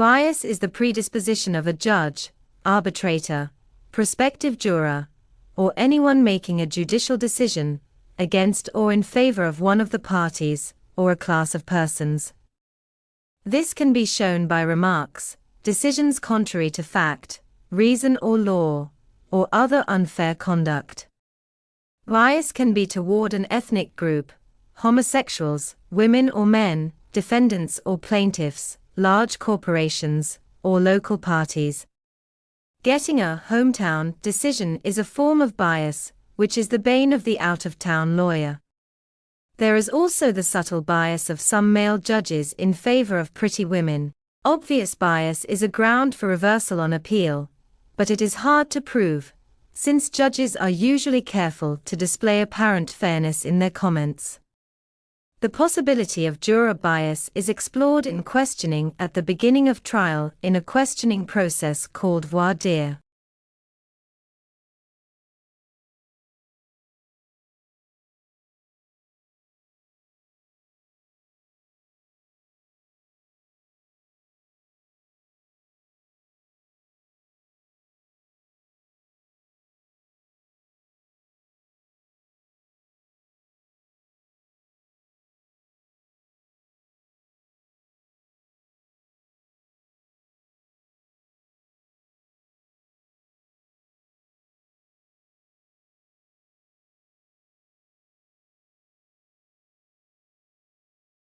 Bias is the predisposition of a judge, arbitrator, prospective juror, or anyone making a judicial decision against or in favor of one of the parties, or a class of persons. This can be shown by remarks, decisions contrary to fact, reason or law, or other unfair conduct. Bias can be toward an ethnic group, homosexuals, women or men, defendants or plaintiffs, large corporations, or local parties. Getting a hometown decision is a form of bias, which is the bane of the out-of-town lawyer. There is also the subtle bias of some male judges in favor of pretty women. Obvious bias is a ground for reversal on appeal, but it is hard to prove, since judges are usually careful to display apparent fairness in their comments. The possibility of juror bias is explored in questioning at the beginning of trial in a questioning process called voir dire.